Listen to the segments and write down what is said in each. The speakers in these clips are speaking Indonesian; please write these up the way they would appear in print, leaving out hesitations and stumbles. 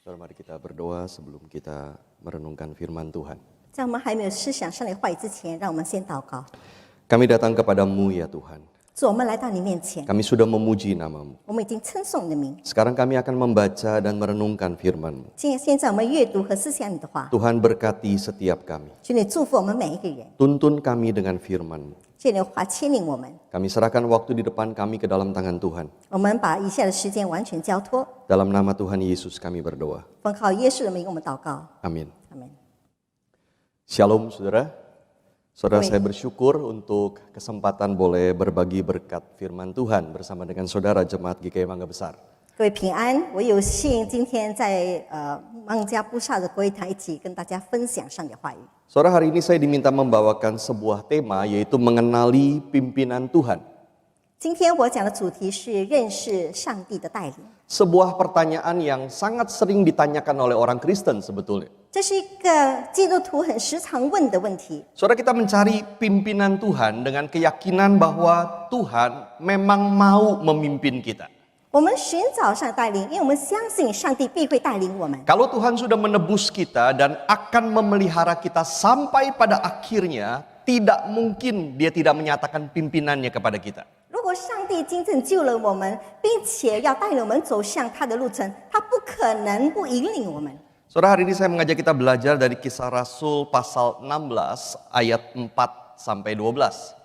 Saudara, mari kita berdoa sebelum kita merenungkan firman Tuhan. 在我们还没有思想上帝话语之前，让我们先祷告。 Kami datang kepadamu ya Tuhan. 主，我们来到你面前， Kami sudah memuji namamu. 我们已经称颂你的名。 Sekarang kami akan membaca dan merenungkan firman-Mu. 现在我们阅读和思想你的话， Tuhan berkati setiap kami. 求你祝福我们每一个人， Tuntun kami dengan firman-Mu. 借你的话牵领我们。 Kami serahkan waktu di depan kami ke dalam tangan Tuhan. 我们把以下的时间完全交托， Dalam nama Tuhan Yesus kami berdoa. 奉靠耶稣的名，我们祷告。 Amin. 阿门。 Shalom saudara. Saudara, Amin. saya bersyukur untuk kesempatan boleh berbagi berkat firman Tuhan bersama dengan saudara Jemaat GKI Mangga Besar. 各位平安，我有幸今天在孟加布萨的国会堂一起跟大家分享上帝的话语。 Saudara, hari ini saya diminta membawakan sebuah tema yaitu mengenali pimpinan Tuhan. 今天我讲的主题是认识上帝的带领。 Sebuah pertanyaan yang sangat sering ditanyakan oleh orang Kristen sebetulnya. 这是一个基督徒很时常问的问题。 Saudara, kita mencari pimpinan Tuhan dengan keyakinan bahwa Tuhan memang mau memimpin kita. 我们寻找上帝带领，因为我们相信上帝必会带领我们。 Kalau Tuhan sudah menebus kita dan akan memelihara kita sampai pada akhirnya, tidak mungkin Dia tidak menyatakan pimpinannya kepada kita. 如果上帝真正救了我们，并且要带领我们走向他的路程，他不可能不引领我们。 Saudara, hari ini saya mengajak kita belajar dari Kisah Rasul pasal 16 ayat 4 sampai 12.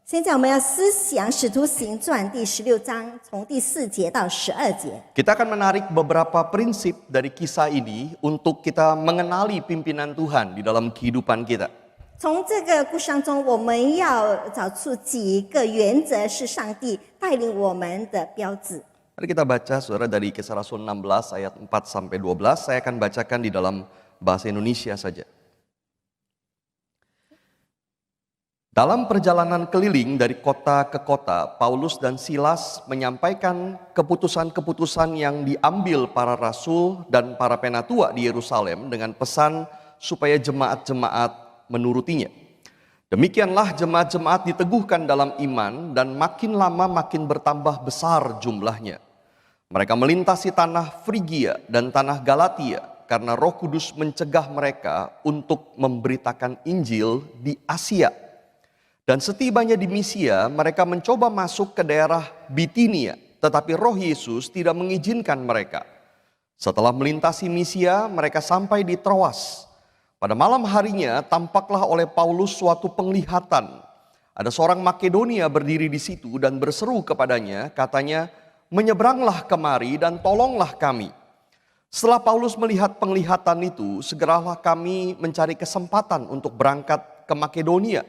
现在我们要思想《使徒行传》第16章，从第4节到12节。 Kita akan menarik beberapa prinsip dari kisah ini untuk kita mengenali pimpinan Tuhan di dalam kehidupan kita. 从这个故事当中，我们要找出几个原则，是上帝带领我们的标志。 Mari kita baca saudara dari Kisah Rasul 16 ayat 4 sampai 12. Saya akan bacakan di dalam bahasa Indonesia saja. Dalam perjalanan keliling dari kota ke kota, Paulus dan Silas menyampaikan keputusan-keputusan yang diambil para rasul dan para penatua di Yerusalem dengan pesan supaya jemaat-jemaat menurutinya. Demikianlah jemaat-jemaat diteguhkan dalam iman dan makin lama makin bertambah besar jumlahnya. Mereka melintasi tanah Frigia dan tanah Galatia karena Roh Kudus mencegah mereka untuk memberitakan Injil di Asia. Dan setibanya di Misia, mereka mencoba masuk ke daerah Bitinia, tetapi Roh Yesus tidak mengizinkan mereka. Setelah melintasi Misia, mereka sampai di Troas. Pada malam harinya tampaklah oleh Paulus suatu penglihatan. Ada seorang Makedonia berdiri di situ dan berseru kepadanya, katanya, "Menyeberanglah kemari dan tolonglah kami." Setelah Paulus melihat penglihatan itu, segeralah kami mencari kesempatan untuk berangkat ke Makedonia.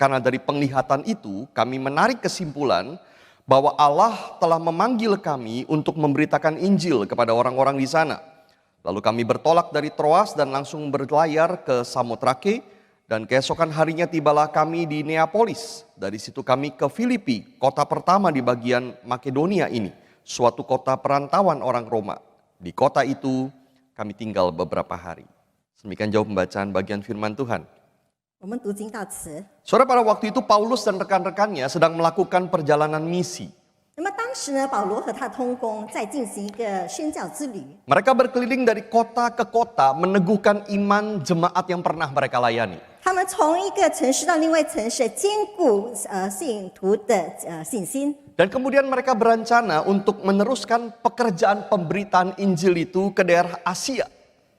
Karena dari penglihatan itu kami menarik kesimpulan bahwa Allah telah memanggil kami untuk memberitakan Injil kepada orang-orang di sana. Lalu kami bertolak dari Troas dan langsung berlayar ke Samotrake, dan keesokan harinya tibalah kami di Neapolis. Dari situ kami ke Filipi, kota pertama di bagian Makedonia ini, suatu kota perantauan orang Roma. Di kota itu kami tinggal beberapa hari. Demikian jauh pembacaan bagian firman Tuhan. 我们读经到此。 Saudara, pada waktu itu Paulus dan rekan-rekannya sedang melakukan perjalanan misi. 那么当时呢，保罗和他同工在进行一个宣教之旅。 Mereka berkeliling dari kota ke kota meneguhkan iman jemaat yang pernah mereka layani. 他们从一个城市到另外一城市，兼顾信徒的信心。 Dan kemudian mereka berencana untuk meneruskan pekerjaan pemberitaan Injil itu ke daerah Asia.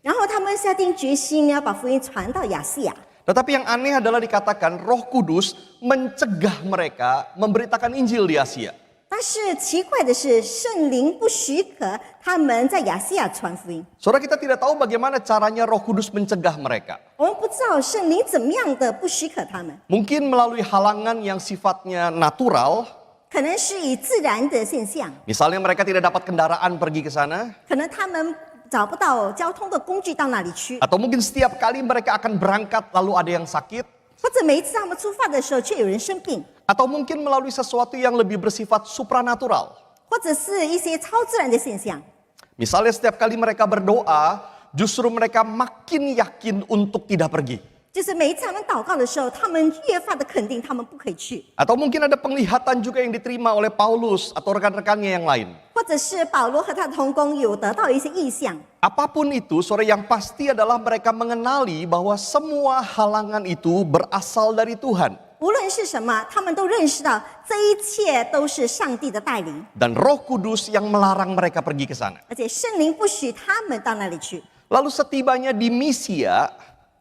然后他们下定决心要把福音传到亚细亚。 Tetapi yang aneh adalah dikatakan Roh Kudus mencegah mereka memberitakan Injil di Asia. 但是奇怪的是，圣灵不许可他们在亚细亚传福音。 Saudara, kita tidak tahu bagaimana caranya Roh Kudus mencegah mereka. 我们不知道圣灵怎么样的不许可他们， Mungkin melalui halangan yang sifatnya natural. 可能是以自然的现象， Misalnya mereka tidak dapat kendaraan pergi ke sana. 可能他们找不到交通的工具到那里去， Atau mungkin setiap kali mereka akan berangkat lalu ada yang sakit. 或者每一次他们出发的时候却有人生病， Atau mungkin melalui sesuatu yang lebih bersifat supranatural. 或者是一些超自然的现象。 Misalnya setiap kali mereka berdoa, justru mereka makin yakin untuk tidak pergi. 就是每一次他们祷告的时候，他们越发的肯定他们不可以去， Atau mungkin ada penglihatan juga yang diterima oleh Paulus atau rekan-rekannya yang lain. 或者是保罗和他的同工有得到一些意象。 Apapun itu, saudara, yang pasti adalah mereka mengenali bahwa semua halangan itu berasal dari Tuhan. 无论是什么，他们都认识到这一切都是上帝的带领， Dan Roh Kudus yang melarang mereka pergi ke sana. 而且圣灵不许他们到那里去。 Lalu setibanya di Misia,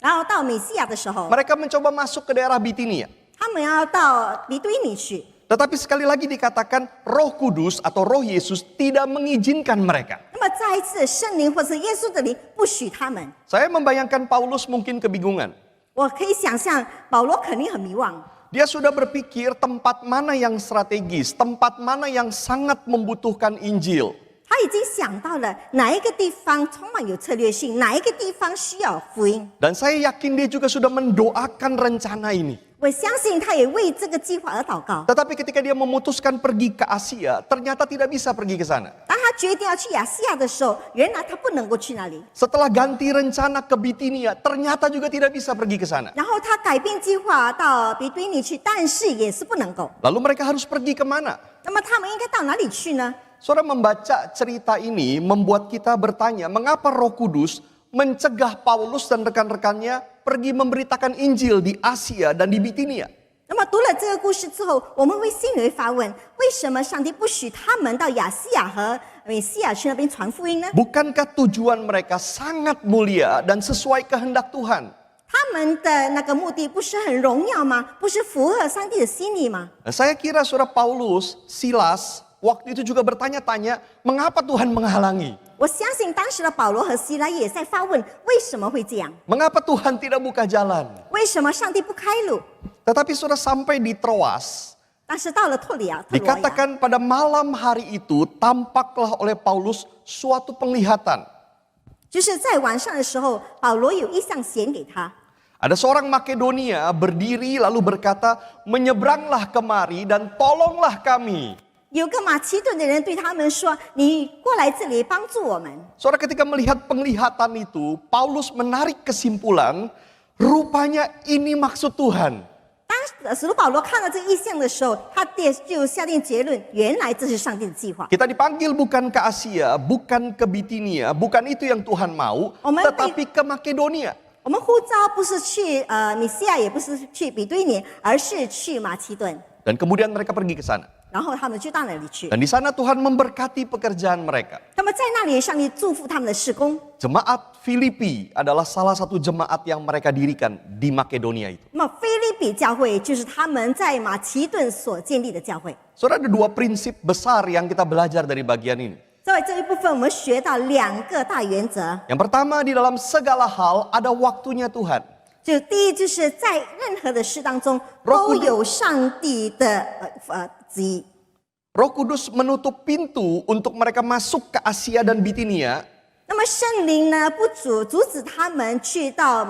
然后到米西亚的时候， mereka mencoba masuk ke daerah Bitinia. 他们要到比堆尼去， Tetapi sekali lagi dikatakan Roh Kudus atau Roh Yesus tidak mengizinkan mereka. 那么再一次圣灵或是耶稣的灵不许他们。 Saya membayangkan Paulus mungkin kebingungan. 我可以想象保罗肯定很迷惘， Dia sudah berpikir tempat mana yang strategis, tempat mana yang sangat membutuhkan Injil. 他已经想到了哪一个地方充满有策略性，哪一个地方需要福音。 Dan saya yakin dia juga sudah mendoakan rencana ini. 我相信他也为这个计划而祷告。 Tetapi ketika dia memutuskan pergi ke Asia, ternyata tidak bisa pergi ke sana. 当他决定要去亚细亚的时候，原来他不能够去那里。 Setelah ganti rencana ke Bitinia, ternyata juga tidak bisa pergi ke sana. 然后他改变计划到比堆尼去，但是也是不能够。 Lalu mereka harus pergi kemana? 那么他们应该到哪里去呢？ Saudara, membaca cerita ini membuat kita bertanya, mengapa Roh Kudus mencegah Paulus dan rekan-rekannya pergi memberitakan Injil di Asia dan di Bitinia? 那么读了这个故事之后，我们心里会发问：为什么上帝不许他们到亚细亚和美西亚去那边传福音呢？ Bukankah tujuan mereka sangat mulia dan sesuai kehendak Tuhan? 他们的那个目的不是很荣耀吗？不是符合上帝的心意吗？ Nah, saya kira saudara Paulus, Silas, waktu itu juga bertanya-tanya, mengapa Tuhan menghalangi? 我相信当时的保罗和希拉也在发问：为什么会这样？ Mengapa Tuhan tidak buka jalan? 为什么上帝不开路？ Tetapi saudara sampai di Troas, 但是到了特罗亚， dikatakan pada malam hari itu tampaklah oleh Paulus suatu penglihatan. 就是在晚上的时候，保罗有意象显给他。 Ada seorang Makedonia berdiri lalu berkata, menyeberanglah kemari dan tolonglah kami. 有个马其顿的人对他们说：“你过来这里帮助我们。” Saudara, ketika melihat penglihatan itu, Paulus menarik kesimpulan, rupanya ini maksud Tuhan. 当使徒保罗看到这个意象的时候，他就下定结论：原来这是上帝的计划。 Kita dipanggil bukan ke Asia, bukan ke Bitinia, bukan itu yang Tuhan mau, tetapi ke Makedonia. 我们呼召不是去米西亚，也不是去比堆尼，而是去马其顿。 Dan kemudian mereka pergi ke sana. 然后他们就到那里去。 Dan di sana Tuhan memberkati pekerjaan mereka. 那么在那里，上帝祝福他们的事工。 Jemaat Filipi adalah salah satu jemaat yang mereka dirikan di Makedonia itu. 那么菲利比教会就是他们在马其顿所建立的教会。 Saudara, ada dua prinsip besar yang kita belajar dari bagian ini. 在这一部分，我们学到两个大原则。 Yang pertama, di dalam segala hal ada waktunya Tuhan. 就第一，就是在任何的事当中都有上帝的旨意。 Roh Kudus menutup pintu untuk mereka masuk ke Asia dan Bitinia. 那么圣灵呢，不阻止他们去到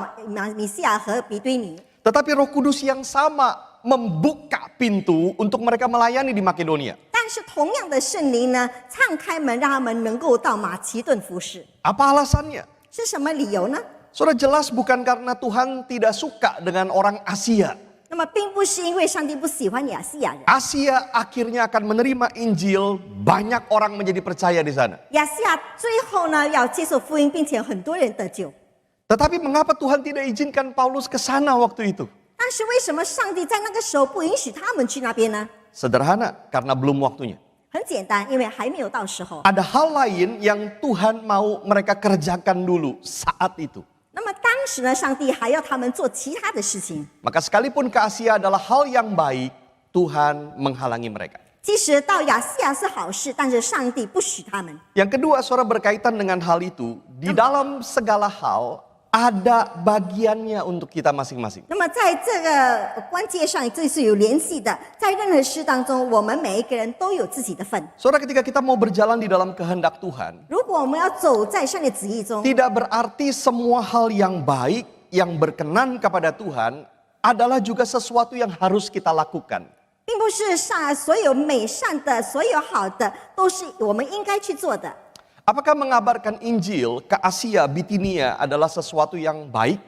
米西亚和比堆尼， Tetapi Roh Kudus yang sama membuka pintu untuk mereka melayani di Makedonia. 但是同样的圣灵呢，敞开门让他们能够到马其顿服侍， Apa alasannya? 是什么理由呢？ Saudara, jelas bukan karena Tuhan tidak suka dengan orang Asia. 那么并不是因为上帝不喜欢亚细亚人， Asia akhirnya akan menerima Injil, banyak orang menjadi percaya di sana. 亚细亚最后呢要接受福音，并且很多人得救。 Tetapi mengapa Tuhan tidak izinkan Paulus ke sana waktu itu? 但是为什么上帝在那个时候不允许他们去那边呢？ Sederhana, karena belum waktunya. 很简单，因为还没有到时候。 Ada hal lain yang Tuhan mau mereka kerjakan dulu saat itu. 那么当时呢，上帝还要他们做其他的事情。 Maka sekalipun ke Asia adalah hal yang baik, Tuhan menghalangi mereka. 即使到亚细亚是好事，但是上帝不许他们。 Yang kedua, saudara, berkaitan dengan hal itu, di dalam segala hal ada bagiannya untuk kita masing-masing. 那么在这个关节上，这是有联系的。在任何事当中，我们每一个人都有自己的份。 Saudara, ketika kita mau berjalan di dalam kehendak Tuhan, 如果我们要走在上帝旨意中， tidak berarti semua hal yang baik, yang berkenan kepada Tuhan adalah juga sesuatu yang harus kita lakukan. 并不是所有美善的、所有好的都是我们应该去做的。 Apakah mengabarkan Injil ke Asia, Bitinia adalah sesuatu yang baik?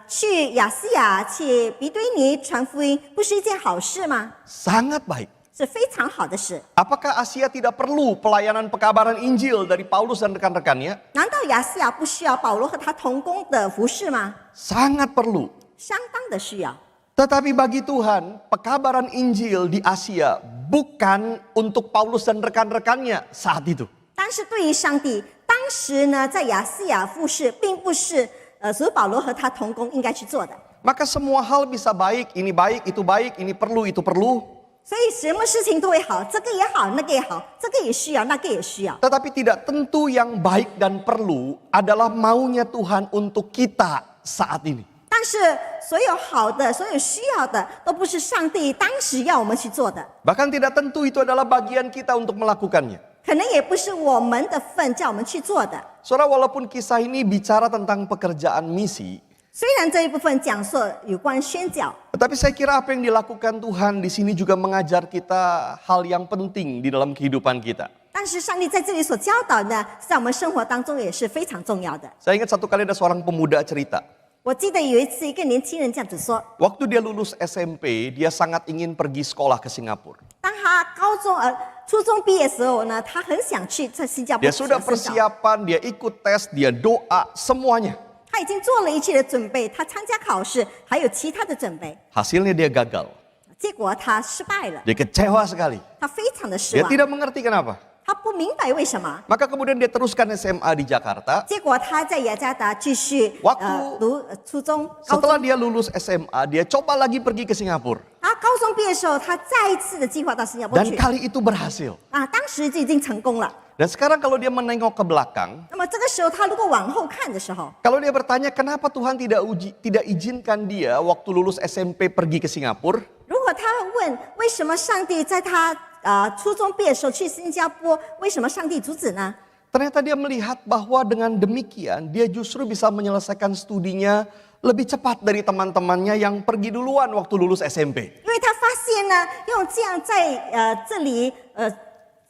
去亚细亚、去比堆尼传福音，不是一件好事吗？ Sangat baik. 是非常好的事。 Apakah Asia tidak perlu pelayanan pekabaran Injil dari Paulus dan rekan-rekannya? 难道亚细亚不需要保罗和他同工的服侍吗？ Sangat perlu. 相当的需要。 Tetapi bagi Tuhan, pekabaran Injil di Asia bukan untuk Paulus dan rekan-rekannya saat itu. 但是对于上帝，当时呢，在亚细亚服侍，并不是所有保罗和他同工应该去做的。 Maka semua hal bisa baik, ini perlu, itu perlu. 所以什么事情都会好，这个也好，那个也好，这个也需要，那个也需要。 Tetapi tidak tentu yang baik dan perlu adalah maunya Tuhan untuk kita saat ini. 但是所有好的、所有需要的，都不是上帝当时要我们去做的， Bahkan tidak tentu itu adalah bagian kita untuk melakukannya. 可能也不是我们的份叫我们去做的。 Saudara, walaupun kisah ini bicara tentang pekerjaan misi, 虽然这一部分讲述有关宣教， tetapi saya kira apa yang dilakukan Tuhan di sini juga mengajar kita hal yang penting di dalam kehidupan kita. 但是上帝在这里所教导的，在我们生活当中也是非常重要的。 Saya ingat satu kali ada seorang pemuda cerita. 我记得有一次，一个年轻人这样子说： Waktu dia lulus SMP, dia sangat ingin pergi sekolah ke Singapura. 当他初中毕业的时候呢，他很想去在新加坡 Dia sudah 深造， persiapan, dia ikut tes, dia doa, semuanya. 他已经做了一切的准备，他参加考试，还有其他的准备， Hasilnya dia gagal. 结果他失败了， Dia kecewa sekali. 他非常的失 Dia 望， tidak mengerti kenapa. 他不明白为什么。 Maka kemudian dia teruskan SMA di Jakarta. 结果他在雅加达继续Waktu- 读初中、高 Setelah 中。 dia lulus SMA, dia coba lagi pergi ke Singapura. 他高中毕业的时候，他再一次的计划到新加坡 Dan 去， kali itu berhasil. 当时就已经成功了。 Dan sekarang kalau dia menengok ke belakang, 那么这个时候，他如果往后看的时候， kalau dia bertanya kenapa Tuhan tidak izinkan dia waktu lulus SMP pergi ke Singapura, 如果他问为什么上帝在他初中毕业的时候去新加坡，为什么上帝阻止呢？ ternyata dia melihat bahwa dengan demikian dia justru bisa menyelesaikan studinya lebih cepat dari teman-temannya yang pergi duluan waktu lulus SMP. 因为他发现呢，用这样在这里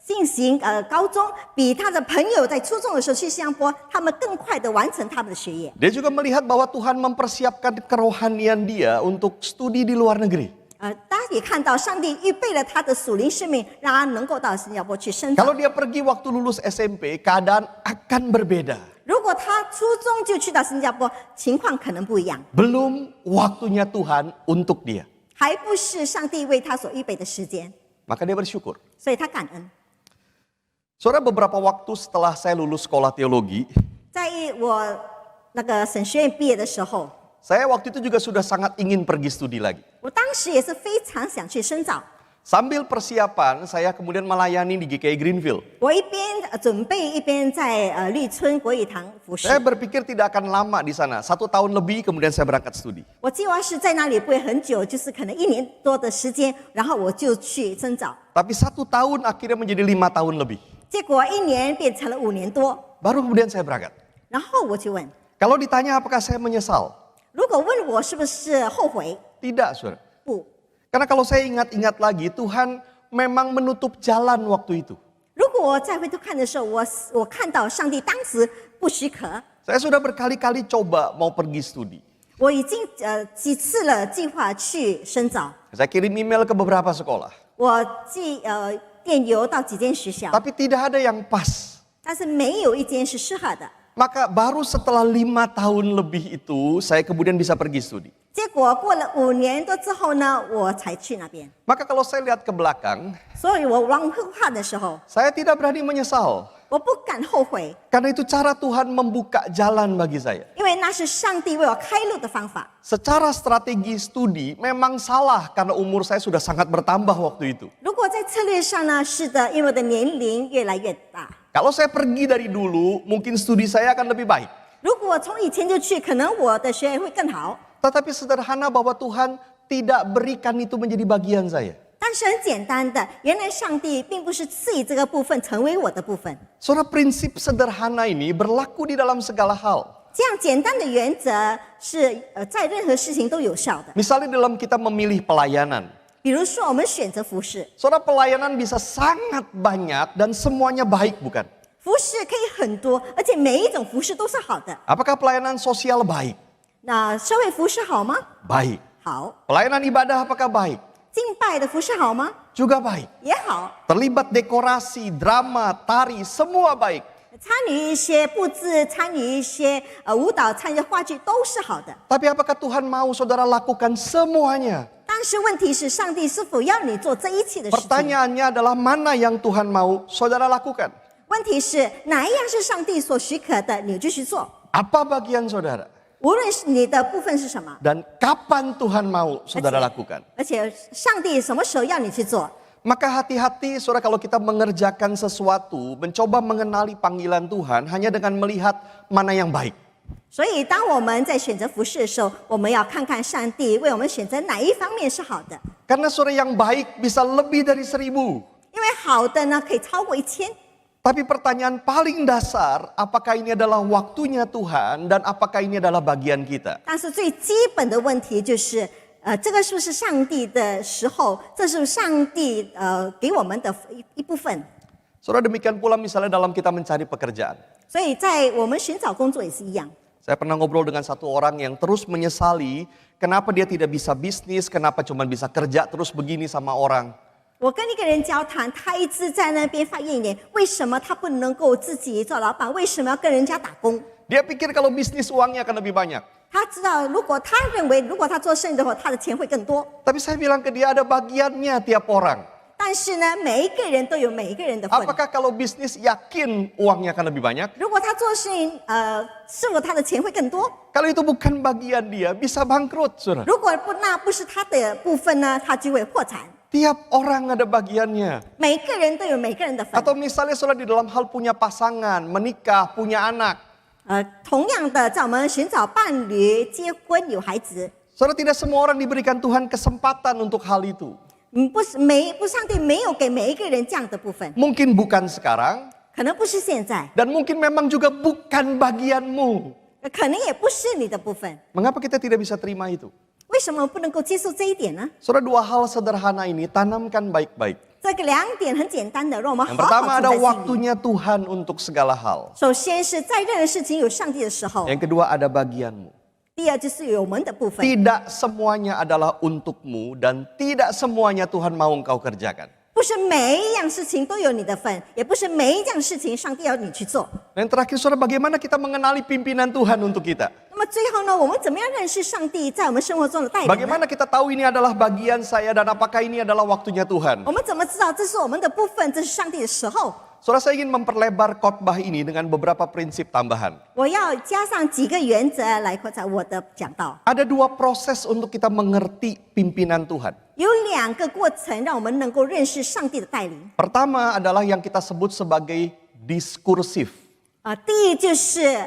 进行高中，比他的朋友在初中的时候去新加坡，他们更快的完成他们的学业。 Dia juga melihat bahwa Tuhan mempersiapkan kerohanian dia untuk studi di luar negeri. 大家也看到，上帝预备了他的属灵生命，让他能够到新加坡去深造 Kalau。dia pergi waktu lulus SMP, keadaan akan berbeda. 如果他初中就去到新加坡，情况可能不一样， Belum waktunya Tuhan untuk dia. 还不是上帝为他所预备的时间， Maka dia bersyukur. 所以他感恩。 Saudara, beberapa waktu setelah saya lulus sekolah teologi, 在我那个神学院毕业的时候， saya waktu itu juga sudah sangat ingin pergi studi lagi. 我当时也是非常想去深造。 Sambil persiapan, saya kemudian melayani di GKI Greenfield. 我一边准备，一边在绿村国语堂服侍 Saya。berpikir tidak akan lama di sana, 1 tahun lebih kemudian saya berangkat studi. 我计划是在那里不会很久，就是可能1年多的时间，然后我就去深造。 Tapi 1 tahun akhirnya menjadi 5 tahun lebih. 结果1年变成了5年多， Baru kemudian saya berangkat. 然后我就问， Kalau ditanya apakah saya menyesal? 如果问我是不是后悔？ Tidak, saudara. 不。 Karena kalau saya ingat-ingat lagi, Tuhan memang menutup jalan waktu itu. 如果我再回头看的时候，我看到上帝当时不许可， Saya sudah berkali-kali coba mau pergi studi. 我已经几次了计划去深造， Saya kirim email ke beberapa sekolah. 我寄电邮到几间学校， Tapi tidak ada yang pas. 但是没有一间是适合的。 Maka baru setelah 5 tahun lebih itu, saya kemudian bisa pergi studi. 结果过了5年多之后呢，我才去那边。 Maka kalau saya lihat ke belakang, 所以我往后看的时候， saya tidak berani menyesal. 我不敢后悔， Karena itu cara Tuhan membuka jalan bagi saya. 因为那是上帝为我开路的方法。 Secara strategi studi memang salah karena umur saya sudah sangat bertambah waktu itu. 如果在策略上呢，是的，因为我的年龄越来越大。 Kalau saya pergi dari dulu, mungkin studi saya akan lebih baik. 如果从以前就去，可能我的学业会更好。 Tetapi sederhana bahwa Tuhan tidak berikan itu menjadi bagian saya. 但是很简单的，原来上帝并不是赐予这个部分成为我的部分。 Saudara, prinsip sederhana ini berlaku di dalam segala hal. 这样简单的原则是在任何事情都有效的。 Misalnya dalam kita memilih pelayanan. 比如说，我们选择服侍， Saudara, pelayanan bisa sangat banyak dan semuanya baik, bukan? 服侍可以很多，而且每一种服侍都是好的。 Apakah pelayanan sosial baik? 那社会服饰好吗？ Baik. 好。 Pelayanan ibadah apakah baik? 敬拜的服饰好吗？ Juga baik. 也好。 Terlibat dekorasi, drama, tari, semua baik. 参与一些布置，参与一些舞蹈，参与话剧都是好的。 Tapi apakah Tuhan mau saudara lakukan semuanya? 但是问题是，上帝是否要你做这一切的事情？ Pertanyaannya adalah mana yang Tuhan mau saudara lakukan? 问题是哪一样是上帝所许可的，你就去做。 Apa bagian saudara? 无论是你的部分是什么， Dan kapan Tuhan mau saudara lakukan? 而且上帝什么时候要你去做？ Maka hati-hati saudara kalau kita mengerjakan sesuatu, mencoba mengenali panggilan Tuhan hanya dengan melihat mana yang baik. 所以，当我们在选择服饰的时候，我们要看看上帝为我们选择哪一方面是好的。 Karena saudara yang baik bisa lebih dari 1000. 因为好的呢，可以超过1000。 Tapi pertanyaan paling dasar, apakah ini adalah waktunya Tuhan dan apakah ini adalah bagian kita? 但是最基本的问题就是，这个是不是上帝的时候？这是上帝给我们的一部分。 Saudara demikian pula misalnya dalam kita mencari pekerjaan. 所以在我们寻找工作也是一样。 Saya pernah ngobrol dengan satu orang yang terus menyesali kenapa dia tidak bisa bisnis, kenapa cuma bisa kerja terus begini sama orang. 我跟一个人交谈，他一直在那边发怨言，为什么他不能够自己做老板？为什么要跟人家打工？ Dia pikir kalau bisnis uangnya akan lebih banyak. 他知道，他认为，如果他做生意的话，他的钱会更多。 Tapi saya bilang ke dia ada bagiannya tiap orang. 但是呢，每一个人都有每一个人的份。 Apakah kalau bisnis yakin uangnya akan lebih banyak? 如果他做生意，是否他的钱会更多？ Kalau itu bukan bagian dia, bisa bangkrut, saudara. 如果不，那不是他的部分呢，他就会破产。 Tiap orang ada bagiannya. 每一个人都有每个人的份。 Atau misalnya saudara di dalam hal punya pasangan, menikah, punya anak. 同样的，在我们寻找伴侣、结婚、有孩子， Saudara tidak semua orang diberikan Tuhan kesempatan untuk hal itu. 上帝没有给每一个人这样的部分， Mungkin bukan sekarang, 可能不是现在， dan mungkin memang juga bukan bagianmu. 可能也不是你的部分。 Mengapa kita tidak bisa terima itu? 为什么不能够接受这一点呢？ Saudara, dua hal sederhana ini tanamkan baik-baik. 这个两点很简单的，让我们 Yang 好 pertama 好 ada 住在心里。 waktunya Tuhan untuk segala hal. 首先是在任何事情有上帝的时候， Yang kedua ada bagianmu. 第二就是有我们的部分。 Tidak semuanya adalah untukmu dan tidak semuanya Tuhan mau engkau kerjakan. 不是每一样事情都有你的份，也不是每一样事情上帝要你去做。 Dan terakhir saudara, bagaimana kita mengenali pimpinan Tuhan untuk kita? 那么最后呢，我们怎么样认识上帝在我们生活中的带领呢？ Bagaimana kita tahu ini adalah bagian saya dan apakah ini adalah waktunya Tuhan? 我们怎么知道这是我们的部分，这是上帝的时候？ Saudara, saya ingin memperlebar khotbah ini dengan beberapa prinsip tambahan. 我要加上几个原则来扩展我的讲道。 Ada dua proses untuk kita mengerti pimpinan Tuhan. 有两个过程让我们能够认识上帝的带领。 Pertama adalah yang kita sebut sebagai diskursif. 第一就是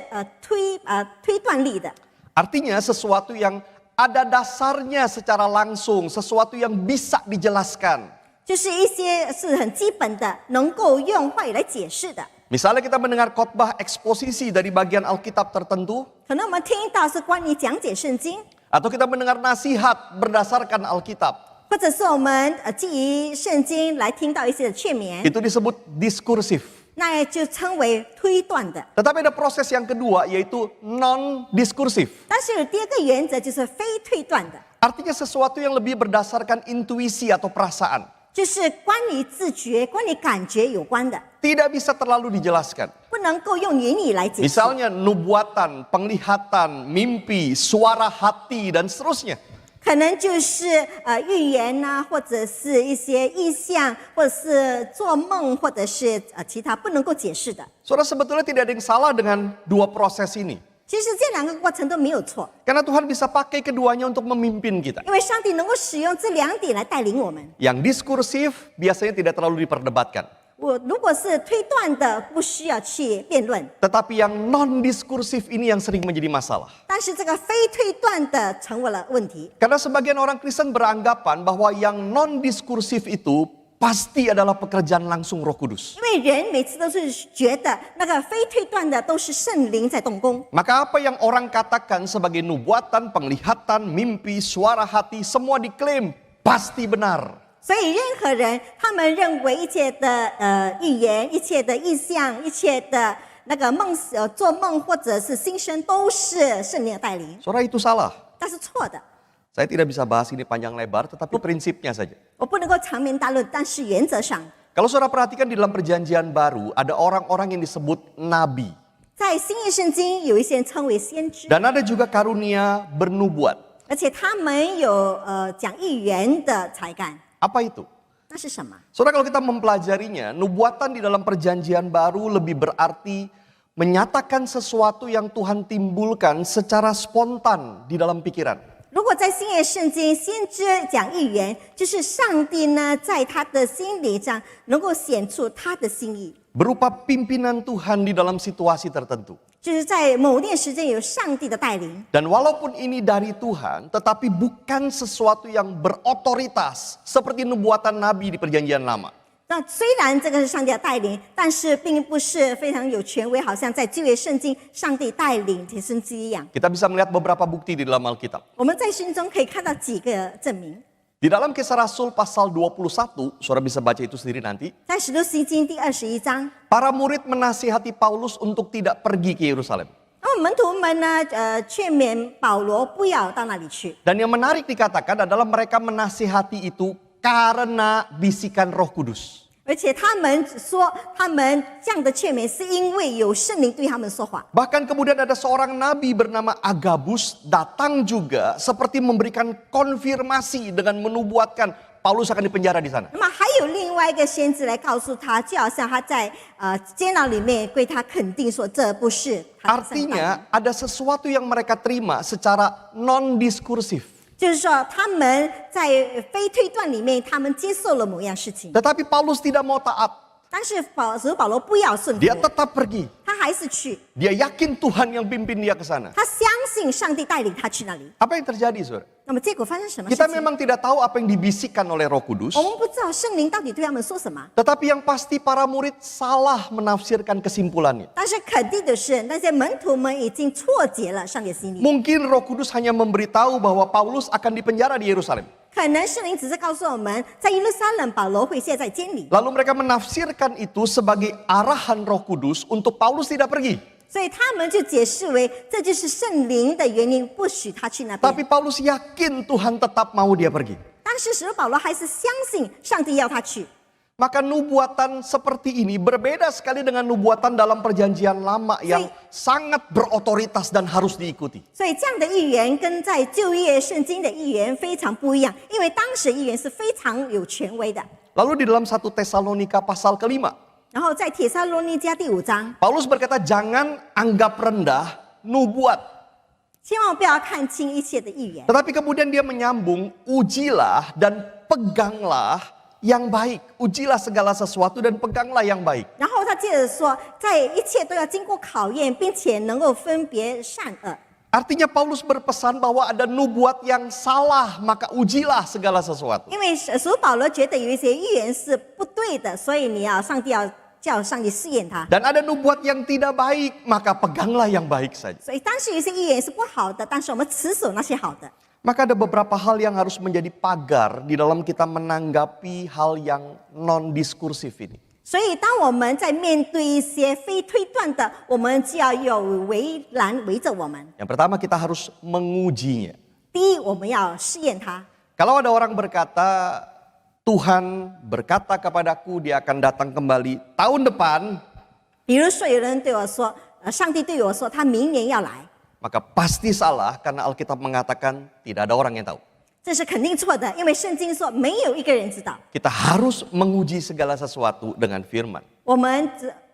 推断力的， Artinya sesuatu yang ada dasarnya secara langsung, sesuatu yang bisa dijelaskan. 就是一些是很基本的，能够用话语来解释的。 Misalnya kita mendengar khotbah eksposisi dari bagian Alkitab tertentu, 可能我们听到是关于讲解圣经， atau kita mendengar nasihat berdasarkan Alkitab. 或者是我们基于圣经来听到一些的劝勉， Itu disebut diskursif. 那就称为推断的。 Tetapi ada proses yang kedua yaitu non-diskursif. 但是有第二个原则就是非推断的， Artinya sesuatu yang lebih berdasarkan intuisi atau perasaan. 就是关于自觉、关于感觉有关的， Tidak bisa terlalu dijelaskan. 不能够用言语来解释。 Misalnya nubuatan, penglihatan, mimpi, suara hati, dan seterusnya. 可能就是预言呐、或者是一些意象，或者是做梦，或者是其他不能够解释的。 Saudara, sebetulnya tidak ada yang salah dengan dua proses ini. 其实这两个过程都没有错， Karena Tuhan bisa pakai keduanya untuk memimpin kita. 因为上帝能够使用这两点来带领我们。 Yang diskursif biasanya tidak terlalu diperdebatkan. 如果是推断的，不需要去辩论； Tetapi yang non-diskursif ini yang sering menjadi masalah. 但是这个非推断的成为了问题。 Karena sebagian orang Kristen beranggapan bahwa yang non-diskursif itu pasti adalah pekerjaan langsung Roh Kudus. 因为人每次都是觉得那个非推断的都是圣灵在动工， Maka apa yang orang katakan sebagai nubuatan, penglihatan, mimpi, suara hati, semua diklaim pasti benar. 所以任何人他们认为一切的预言、一切的意象、一切的那个做梦或者是新生都是圣灵的带领， Saudara, itu salah. 但是错的。 Saya tidak bisa bahas ini panjang lebar, tetapi prinsipnya saja. 我不能够长篇大论，但是原则上， Kalau saudara perhatikan di dalam perjanjian baru, ada orang-orang yang disebut nabi. 在新约圣经有一些人称为先知， Dan ada juga karunia bernubuat. 而且他们有讲预言的才干。 Apa itu? 那是什么？ Saudara, kalau kita mempelajarinya, nubuatan di dalam perjanjian baru lebih berarti menyatakan sesuatu yang Tuhan timbulkan secara spontan di dalam pikiran. 如果在新约圣经，先知讲预言，就是上帝呢在他的心理上能够显出他的心意， Berupa pimpinan Tuhan di dalam situasi tertentu. 就是在某段时间有上帝的带领。 Dan walaupun ini dari Tuhan, tetapi bukan sesuatu yang berotoritas seperti nubuatan Nabi di perjanjian lama. 那虽然这个是上帝的带领，但是并不是非常有权威，好像在旧约圣经上帝带领提升之一样。 Kita bisa melihat beberapa bukti di dalam Alkitab. 我们在圣经中可以看到几个证明， Di dalam Kisah Rasul pasal 21, saudara bisa baca itu sendiri nanti. 在使徒行经第21章， Para murid menasihati Paulus untuk tidak pergi ke Yerusalem. 那么门徒们呢，劝勉保罗不要到那里去。 Dan yang menarik dikatakan adalah mereka menasihati itu karena bisikan Roh Kudus. 而且他们说，他们这样的劝勉是因为有圣灵对他们说话。 Bahkan kemudian ada seorang nabi bernama Agabus datang juga seperti memberikan konfirmasi dengan menubuatkan Paulus akan dipenjara di sana. 那么还有另外一个先知来告诉他，就好像他在监牢里面对他肯定说，这不是他的圣带领。 Artinya ada sesuatu yang mereka terima secara non-diskursif. 就是说他们在非推断里面，他们接受了某样事情， Tetapi Paulus tidak mau taat. 但是保罗不要顺服， Dia tetap pergi. 他还是去， Dia yakin Tuhan yang pimpin dia ke sana. 他相信上帝带领他去那里。 Apa yang terjadi, saudara? 那么结果发生什么事 Kita 情？ memang tidak tahu apa yang dibisikkan oleh Roh Kudus. 我们不知道圣灵到底对他们说什么， Tetapi yang pasti para murid salah menafsirkan kesimpulannya. 但是肯定的是，那些门徒们已经错解了上帝的心意。 Mungkin Roh Kudus hanya memberitahu bahwa Paulus akan dipenjara di Yerusalem. 可能圣灵只是告诉我们，在耶路撒冷保罗会现在监里， Lalu mereka menafsirkan itu sebagai arahan Roh Kudus untuk Paulus tidak pergi. 所以他们就解释为这就是圣灵的原因，不许他去那 Tapi 边。 Paulus yakin Tuhan tetap mau dia pergi. 当时使徒保罗还是相信上帝要他去。 Maka nubuatan seperti ini berbeda sekali dengan nubuatan dalam perjanjian lama yang sangat berotoritas dan harus diikuti. 所以这样的预言跟在旧约圣经的预言非常不一样，因为当时预言是非常有权威的。 Lalu di dalam 1 Tesalonika pasal ke-5, 然后在帖撒罗尼迦第5章， Paulus berkata jangan anggap rendah nubuat. 千万不要看轻一切的预言， Tetapi kemudian dia menyambung, ujilah dan peganglah yang baik. Ujilah segala sesuatu dan peganglah yang baik. 然后他接着说，在一切都要经过考验，并且能够分别善恶。 Artinya Paulus berpesan bahwa ada nubuat yang salah, maka ujilah segala sesuatu. 因为使徒保罗觉得有一些预言是不对的，所以上帝要叫上帝试验他。 Dan ada nubuat yang tidak baik, maka peganglah yang baik saja. 所以当时有一些预言是不好的，但是我们持守那些好的。 Maka ada beberapa hal yang harus menjadi pagar di dalam kita menanggapi hal yang non-diskursif ini. 所以当我们在面对一些非推断的，我们就要有围栏围着我们。 Yang pertama kita harus mengujinya. 第一，我们要试验它。 Kalau ada orang berkata, Tuhan berkata kepadaku dia akan datang kembali tahun depan, 比如说有人对我说，上帝对我说他明年要来， maka pasti salah karena Alkitab mengatakan tidak ada orang yang tahu. 这是肯定错的，因为圣经说没有一个人知道。 Kita harus menguji segala sesuatu dengan firman. 我们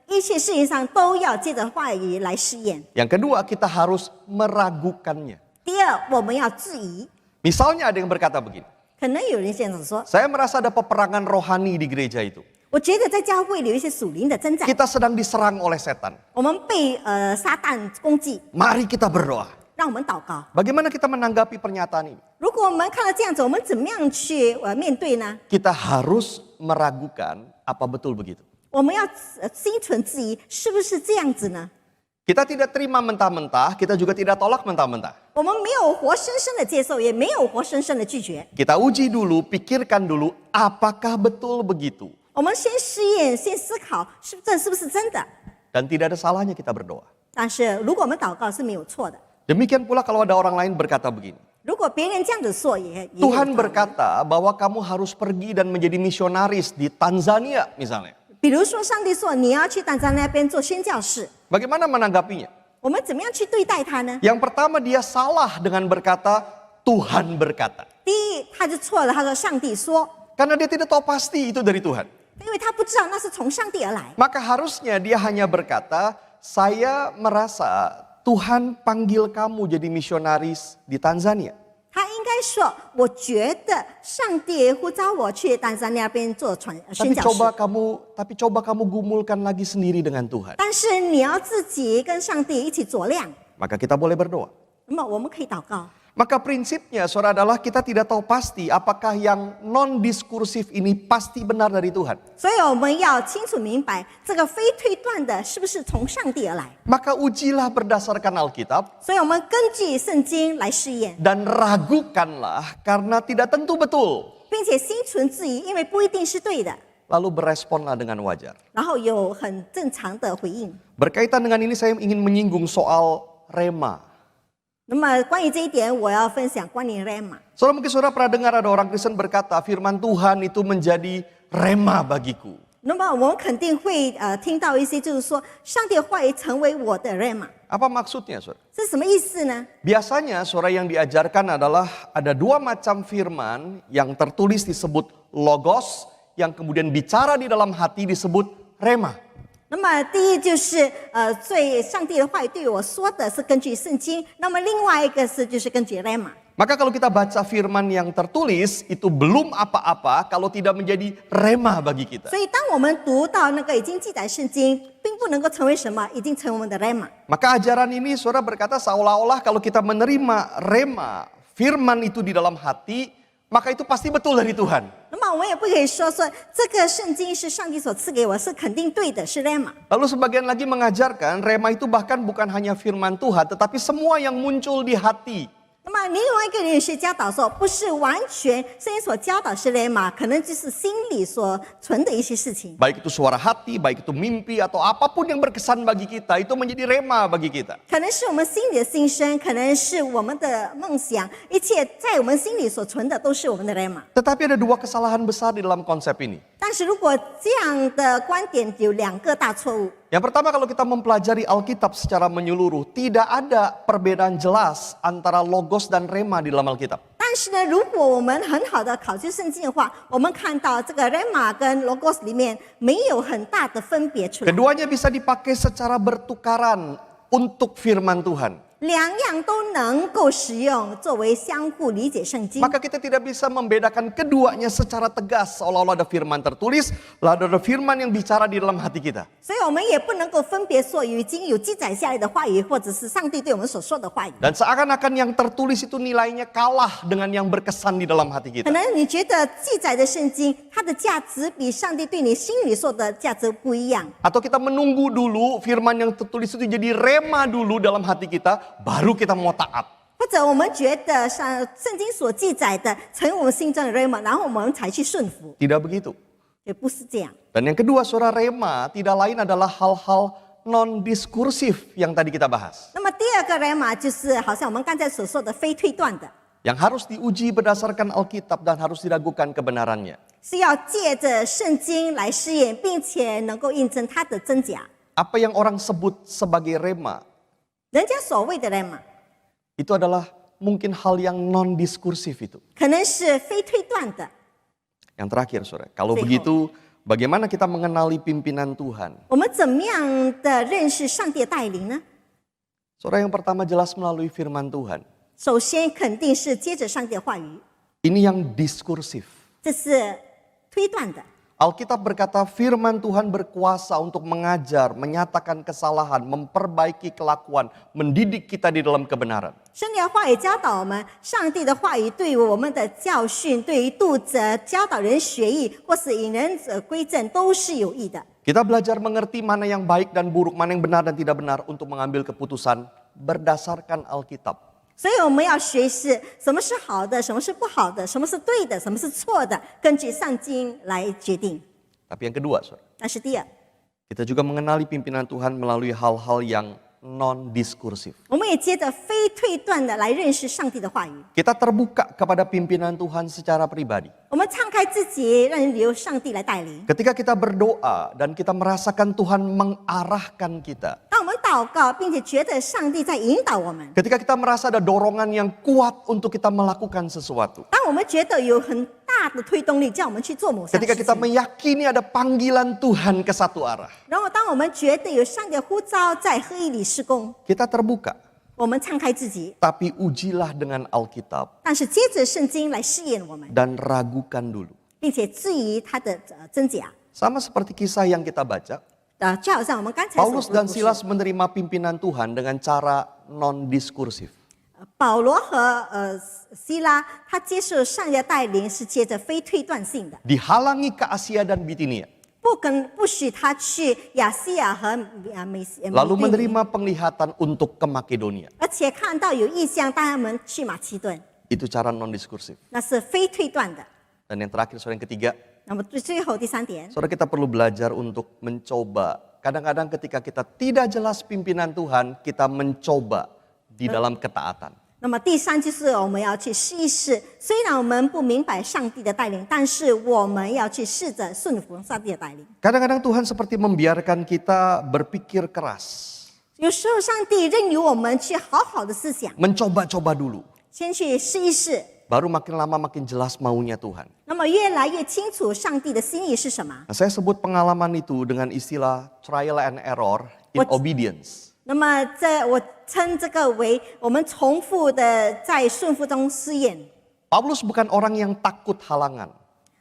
一切事情上都要借着话语来试验。 Yang kedua, kita harus meragukannya. 第二，我们要质疑。 Misalnya ada yang berkata begini, 可能有人这样子说， saya merasa ada peperangan rohani di gereja itu. 我觉得在教会里有一些属灵的征战， Kita sedang diserang oleh setan. 我们被撒旦攻击， Mari kita berdoa. 让我们祷告。 Bagaimana kita menanggapi pernyataan ini? 如果我们看到这样子，我们怎么样去面对呢？ Kita harus meragukan apa betul begitu. 我们要心存质疑，是不是这样子呢？ Kita tidak terima mentah-mentah, kita juga tidak tolak mentah-mentah. 我们没有活生生的接受，也没有活生生的拒绝。 Kita uji dulu, pikirkan dulu, apakah betul begitu? 我们先试验，先思考，这是不是真的？ Dan tidak ada salahnya kita berdoa. 但是如果我们祷告是没有错的， Demikian pula kalau ada orang lain berkata begini. 如果别人这样子说也有 Tuhan 道理。 berkata bahwa kamu harus pergi dan menjadi misionaris di Tanzania misalnya. 比如说，上帝说你要去丹山那边做宣教士， Bagaimana menanggapinya? 我们怎么样去对待他呢？ Yang pertama dia salah dengan berkata Tuhan berkata. 第一，他就错了，他说上帝说， Karena dia tidak tahu pasti itu dari Tuhan. 因为他不知道那是从上帝而来。 Maka harusnya dia hanya berkata, saya merasa Tuhan panggil kamu jadi misionaris di Tanzania. 他应该说，我觉得上帝呼召我去丹山那边做宣 Tapi 教士。 coba kamu gumulkan lagi sendiri dengan Tuhan. 但是你要自己跟上帝一起酌量。 Maka kita boleh berdoa. 那么我们可以祷告。 Maka prinsipnya saudara adalah kita tidak tahu pasti apakah yang non-diskursif ini pasti benar dari Tuhan. 所以我们要清楚明白，这个非推断的是不是从上帝而来。 Maka ujilah berdasarkan Alkitab 所以我们根据圣经来试验， dan ragukanlah karena tidak tentu betul. 并且心存质疑，因为不一定是对的。 Lalu beresponlah dengan wajar. 然后有很正常的回应。 Berkaitan dengan ini saya ingin menyinggung soal rema. 那么关于这一点，我要分享关于 rema。 Saudara mungkin saudara pernah dengar ada orang Kristen berkata firman Tuhan itu menjadi rema bagiku. 那么我们肯定会听到一些，就是说上帝的话语成为我的 rema， Apa maksudnya saudara? 这是什么意思呢？ Biasanya saudara yang diajarkan adalah ada dua macam firman yang tertulis disebut logos, yang kemudian bicara di dalam hati disebut rema. 那么第一就是对上帝的话语对我说的是根据圣经，那么另外一个是就是根据 rema。 Maka kalau kita baca firman yang tertulis itu belum apa-apa kalau tidak menjadi rema bagi kita. 所以当我们读到那个已经记载圣经，并不能够成为什么，已经成为我们的 rema。 Maka ajaran ini saudara berkata seolah-olah kalau kita menerima rema firman itu di dalam hati, maka itu pasti betul dari Tuhan. 那么我们也不可以说这个圣经是上帝所赐给我，是肯定对的，是 rema。 Lalu sebagian lagi mengajarkan rema itu bahkan bukan hanya firman Tuhan, tetapi semua yang muncul di hati. 那么另外一个人是教导说，不是完全圣经所教导是 rema， 可能就是心里所存的一些事情。 Baik itu suara hati, baik itu mimpi atau apapun yang berkesan bagi kita, itu menjadi rema bagi kita. 可能是我们心里的心声，可能是我们的梦想，一切在我们心里所存的都是我们的 rema。 Tetapi ada dua kesalahan besar di dalam konsep ini. 但是如果这样的观点有两个大错误。 Yang pertama kalau kita mempelajari Alkitab secara menyeluruh, tidak ada perbedaan jelas antara logos dan rema di dalam Alkitab. 但是呢，如果我们很好的考据圣经的话，我们看到这个 rema 跟 logos 里面没有很大的分别出来， Keduanya bisa dipakai secara bertukaran untuk firman Tuhan. 两样都能够使用作为相互理解圣经。 Maka kita tidak bisa membedakan keduanya secara tegas seolah-olah ada firman tertulis, lalu ada firman yang bicara di dalam hati kita. 所以我们也不能够分别说已经有记载下来的话语，或者是上帝对我们所说的话语。 Dan seakan-akan yang tertulis itu nilainya kalah dengan yang berkesan di dalam hati 可 kita. 能你觉得记载的圣经，它的价值比上帝对你心里说的价值不一样。 Atau kita menunggu dulu firman yang tertulis itu jadi rema dulu dalam hati kita, baru kita mau taat. 或者我们觉得圣经所记载的成为我们心中的 rema， 然后我们才去顺服， Tidak begitu. 也不是这样。 Dan yang kedua, saudara, rema tidak lain adalah hal-hal non-diskursif yang tadi kita bahas. 那么第二个 rema 就是好像我们刚才所说的非推断的， Yang harus diuji berdasarkan Alkitab dan harus diragukan kebenarannya. 是要借着圣经来试验，并且能够印证它的真假。 Apa yang orang sebut sebagai rema, 人家所谓的 rema， itu adalah mungkin hal yang non-diskursif itu. 可能是非推断的。 Yang terakhir, saudara, kalau Seho. begitu bagaimana kita mengenali pimpinan Tuhan? 我们怎么样的认识上帝的带领呢？ Saudara, yang pertama jelas melalui firman Tuhan. 首先肯定是接着上帝的话语， Ini yang diskursif. 这是推断的。 Alkitab berkata firman Tuhan berkuasa untuk mengajar, menyatakan kesalahan, memperbaiki kelakuan, mendidik kita di dalam kebenaran. 圣经的话语教导我们，上帝的话语对于我们的教训、对于督责、教导人学艺，或是引人归正，都是有益的。 Kita belajar mengerti mana yang baik dan buruk, mana yang benar dan tidak benar untuk mengambil keputusan berdasarkan Alkitab. 所以我们要学习什么是好的，什么是不好的，什么是对的，什么是错的，根据圣经来决定。 Tapi yang kedua, saudara, 那是第二， Kita juga mengenali pimpinan Tuhan melalui hal-hal yang non-diskursif. 我们也接着非退断的来认识上帝的话语。 Kita terbuka kepada pimpinan Tuhan secara pribadi. 我们敞开自己，让由上帝来带领。 Ketika kita berdoa dan kita merasakan Tuhan mengarahkan kita. 当我们祷告，并且觉得上帝在引导我们， Ketika kita merasa ada dorongan yang kuat untuk kita melakukan sesuatu. 当我们觉得有很大的推动力，叫我们去做某项 Ketika 事 kita 情， meyakini ada panggilan Tuhan ke satu arah. 然后当我们觉得有上帝的呼召在合一里施工， Kita terbuka. 我们敞开自己， Tapi ujilah dengan Alkitab 但是接着圣经来试验我们， dan ragukan dulu. 并且质疑它的真假。 Sama seperti kisah yang kita baca. 就好像我们刚才所 Paulus 说的 dan 故事 Silas menerima pimpinan Tuhan dengan cara non-diskursif. 保罗和希拉，他接受上帝的带领是接着非推断性的， Dihalangi ke Asia dan Bitinia. 不许他去亚细亚和美 Lalu 对尼 menerima penglihatan untuk ke Makedonia. 而且看到有意向带他们去马其顿， Itu cara non-diskursif. 那是非推断的。 Dan yang terakhir, saudara, yang ketiga, 那么最后第三点， saudara, kita perlu belajar untuk mencoba. Kadang-kadang ketika kita tidak jelas pimpinan Tuhan, kita mencoba di dalam ketaatan. 那么第三就是我们要去试一试，虽然我们不明白上帝的带领，但是我们要去试着顺服上帝的带领。 Kadang-kadang Tuhan seperti membiarkan kita berpikir keras. 有时候上帝任由我们去好好的思想， Mencoba-coba dulu. 先去试一试， Baru makin lama makin jelas maunya Tuhan. 那么越来越清楚上帝的心意是什么。 Nah, saya sebut pengalaman itu dengan istilah trial and error in What- obedience. 那么我称这个为我们重复的在顺服中试验。 Paulus bukan orang yang takut halangan.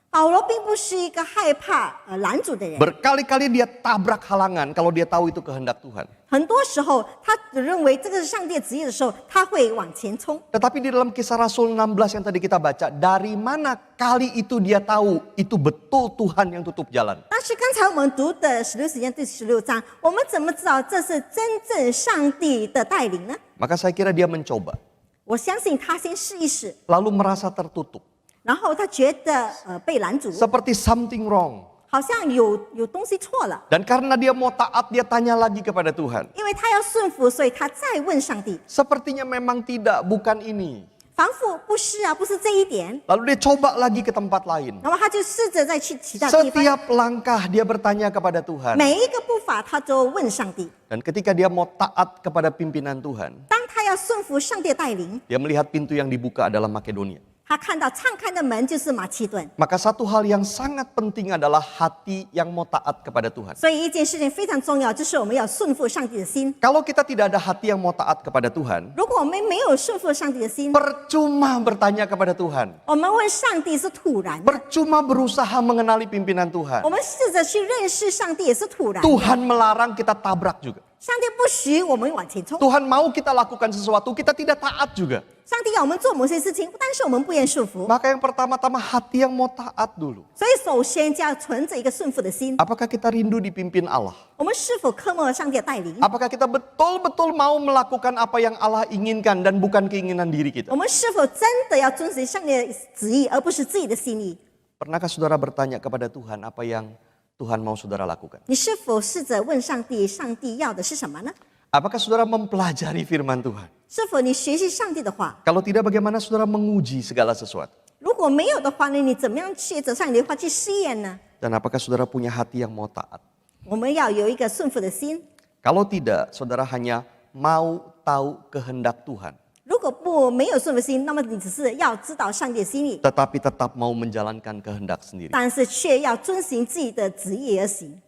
保罗并不是一个害怕拦阻的人， Berkali-kali dia tabrak halangan kalau dia tahu itu kehendak Tuhan. 很多时候他认为这个是上帝的旨意的时候，他会往前冲。 Tetapi di dalam kisah Rasul 16 yang tadi kita baca, dari mana kali itu dia tahu itu betul Tuhan yang tutup jalan? 但是刚才我们读的16时间第16章，我们怎么知道这是真正上帝的带领呢？ Maka saya kira dia mencoba, 我相信他先试一试， lalu merasa tertutup. 然后他觉得被拦阻， Seperti something wrong. 好像有东西错了。 Dan karena dia mau taat, dia tanya lagi kepada Tuhan. 因为他要顺服，所以他再问上帝， Sepertinya memang tidak, bukan ini. 仿佛不是啊，不是这一点。 Lalu dia coba lagi ke tempat lain. 然后他就试着再去其他地方， Setiap langkah dia bertanya kepada Tuhan. 每一个步伐他都问上帝。 Dan ketika dia mau taat kepada pimpinan Tuhan, 当他要顺服上帝的带领， dia melihat pintu yang dibuka adalah Makedonia. 他看到敞开的门就是马其顿。 Maka satu hal yang sangat penting adalah hati yang mau taat kepada Tuhan. 所以一件事情非常重要，就是我们要顺服上帝的心。 Kalau kita tidak ada hati yang mau taat kepada Tuhan, 如果我们没有顺服上帝的心， percuma bertanya kepada Tuhan. 我们问上帝是突然的， Percuma berusaha mengenali pimpinan Tuhan. 我们试着去认识上帝也是突然的。 Tuhan melarang kita tabrak juga. 上帝不许我们往前冲， Tuhan mau kita lakukan sesuatu, kita tidak taat juga. 上帝要我们做某些事情，但是我们不愿顺服。 Maka yang pertama-tama hati yang mau taat dulu. 所以首先就要存着一个顺服的心。 Apakah kita rindu dipimpin Allah? 我们是否渴慕上帝的带领？ Apakah kita betul-betul mau melakukan apa yang Allah inginkan dan bukan keinginan diri kita? 我们是否真的要遵循上帝的旨意，而不是自己的心意？ Pernahkah saudara bertanya kepada Tuhan apa yang Tuhan mau saudara lakukan? 你是否试着问上帝，上帝要的是什么呢？ Apakah saudara mempelajari firman Tuhan? 是否你学习上帝的话？ Kalau tidak, bagaimana saudara menguji segala sesuatu? 如果没有的话呢，你怎么样借着上帝的话去试验呢？ Dan apakah saudara punya hati yang mau taat? 我们要有一个顺服的心。 Kalau tidak, saudara hanya mau tahu kehendak Tuhan, 如果没有顺服心，那么你只是要知道上帝的心意， tetapi tetap mau menjalankan kehendak sendiri. 但是却要遵循自己的旨意而行。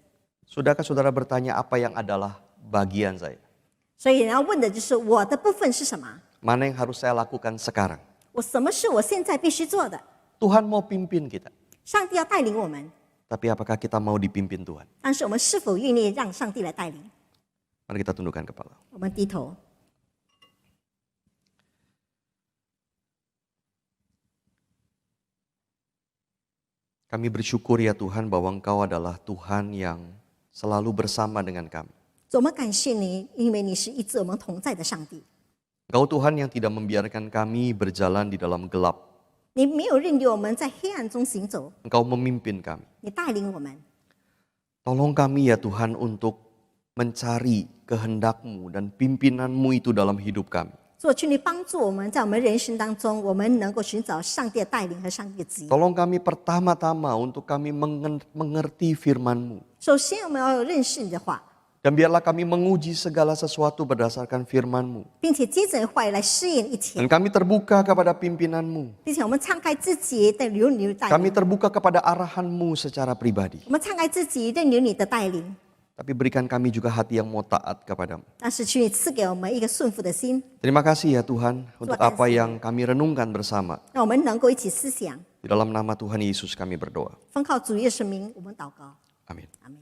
Sudahkah saudara bertanya apa yang adalah bagian saya? 所以你要问的就是我的部分是什么？ Mana yang harus saya lakukan sekarang? 我什么是我现在必须做的？ Tuhan mau pimpin kita, 上帝要带领我们， tapi apakah kita mau dipimpin Tuhan? 但是我们是否愿意让上帝来带领？ Mari kita tundukkan kepala. 我们低头。 Kami bersyukur ya Tuhan bahwa Engkau adalah Tuhan yang selalu bersama dengan kami. 主，我们感谢你，因为你是一直我们同在的上帝。 Engkau Tuhan yang tidak membiarkan kami berjalan di dalam gelap. 你没有任由我们在黑暗中行走， Engkau memimpin kami. 你带领我们。Tolong kami ya Tuhan untuk mencari kehendak-Mu dan pimpinan-Mu itu dalam hidup kami. 主，求你帮助我们，在我们人生当中，我们能够寻找上帝的带领和上帝的旨意。 Tolong kami pertama-tama untuk kami mengerti firman-Mu. 首先，我们要认识你的话， Dan biarlah kami menguji segala sesuatu berdasarkan firman-Mu. 并且接着话语来适应一切， Dan kami terbuka kepada pimpinan-Mu. 并且我们敞开自己，任由你的带 Kami 领。 terbuka kepada arahan-Mu secara pribadi. 我们敞开自己，任由你的带领。 Tapi berikan kami juga hati yang mau taat kepadamu. 但是，求你赐给我们一个顺服的心， Terima kasih ya Tuhan untuk Terima apa kasih. yang kami renungkan bersama. 让我们能够一起思想。 Di dalam nama Tuhan Yesus kami berdoa. 奉靠主耶稣名，我们祷告， Amin. 阿门。